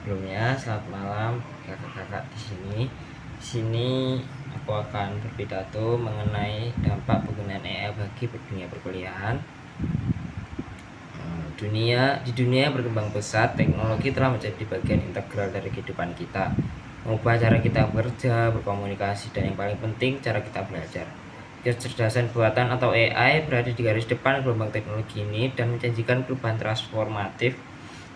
Sebelumnya, selamat malam kakak-kakak di sini. Di sini aku akan berpidato mengenai dampak penggunaan AI bagi dunia perkuliahan. Di dunia berkembang pesat, teknologi telah menjadi bagian integral dari kehidupan kita, mengubah cara kita bekerja, berkomunikasi, dan yang paling penting, cara kita belajar. Kecerdasan buatan atau AI berada di garis depan gelombang teknologi ini dan menjanjikan perubahan transformatif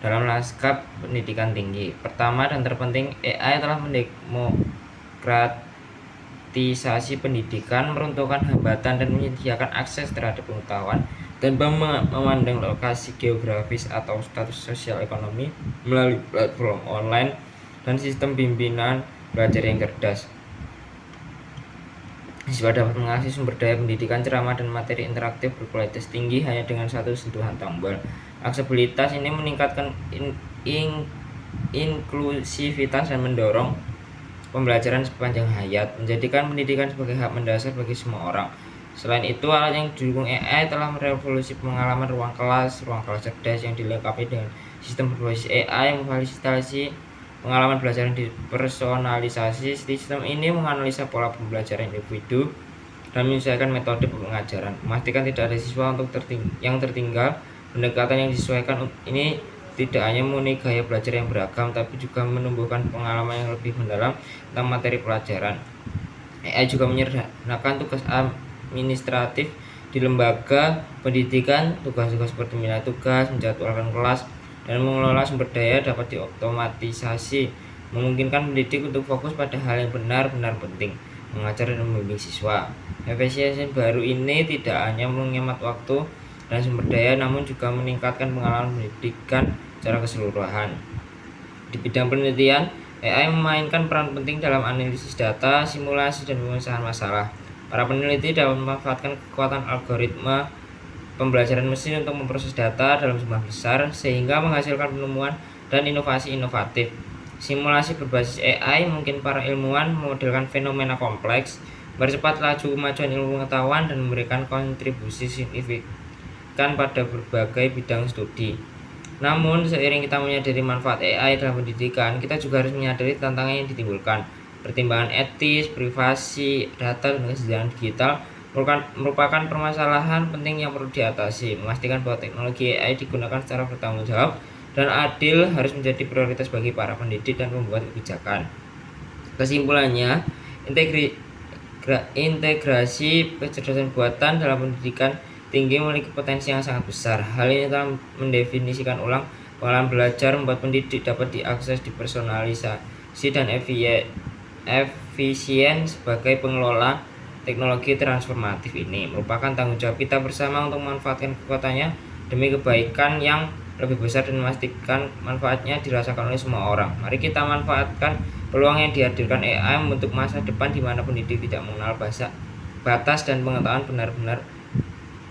dalam lanskap pendidikan tinggi. Pertama dan terpenting, AI telah mendemokratisasi pendidikan, meruntuhkan hambatan, dan menyediakan akses terhadap pengetahuan tanpa memandang lokasi geografis atau status sosial ekonomi melalui platform online dan sistem bimbingan belajar yang cerdas. Siswa dapat mengakses sumber daya pendidikan, ceramah, dan materi interaktif berkualitas tinggi hanya dengan satu sentuhan tombol. Aksesibilitas ini meningkatkan inklusivitas dan mendorong pembelajaran sepanjang hayat, menjadikan pendidikan sebagai hak mendasar bagi semua orang. Selain itu, alat yang didukung AI telah merevolusi pengalaman ruang kelas cerdas yang dilengkapi dengan sistem berbasis AI yang memfasilitasi pengalaman belajar yang dipersonalisasi. Sistem ini menganalisa pola pembelajaran individu dan menyesuaikan metode pengajaran, memastikan tidak ada siswa yang tertinggal. Pendekatan yang disesuaikan ini tidak hanya murni gaya belajar yang beragam, tapi juga menumbuhkan pengalaman yang lebih mendalam tentang materi pelajaran. AI juga menyederhanakan tugas administratif di lembaga pendidikan. Tugas-tugas seperti menilai tugas, menjadwalkan kelas, dan mengelola sumber daya dapat diotomatisasi, memungkinkan pendidik untuk fokus pada hal yang benar-benar penting, mengajar dan membimbing siswa. Efisiensi baru ini tidak hanya menghemat waktu dan sumber daya, namun juga meningkatkan pengalaman pendidikan secara keseluruhan. Di bidang penelitian, AI memainkan peran penting dalam analisis data, simulasi, dan pemecahan masalah. Para peneliti dapat memanfaatkan kekuatan algoritma pembelajaran mesin untuk memproses data dalam jumlah besar sehingga menghasilkan penemuan dan inovasi inovatif. Simulasi berbasis AI mungkin para ilmuwan memodelkan fenomena kompleks, mempercepat laju kemajuan ilmu pengetahuan, dan memberikan kontribusi signifikan pada berbagai bidang studi. Namun, seiring kita menyadari manfaat AI dalam pendidikan, kita juga harus menyadari tantangan yang ditimbulkan. Pertimbangan etis, privasi, data, dan kesejahteraan digital merupakan permasalahan penting yang perlu diatasi. Memastikan bahwa teknologi AI digunakan secara bertanggung jawab dan adil harus menjadi prioritas bagi para pendidik dan pembuat kebijakan. Kesimpulannya, integrasi kecerdasan buatan dalam pendidikan tinggi memiliki potensi yang sangat besar. Hal ini telah mendefinisikan ulang pengalaman belajar, membuat pendidik dapat diakses, dipersonalisasi, dan efisien. Sebagai pengelola teknologi transformatif ini merupakan tanggung jawab kita bersama untuk memanfaatkan kekuatannya demi kebaikan yang lebih besar dan memastikan manfaatnya dirasakan oleh semua orang. Mari kita manfaatkan peluang yang dihadirkan AI untuk masa depan di mana pendidik tidak mengenal batas dan pengetahuan benar-benar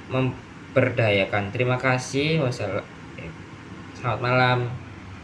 memberdayakan. Terima kasih. Selamat malam.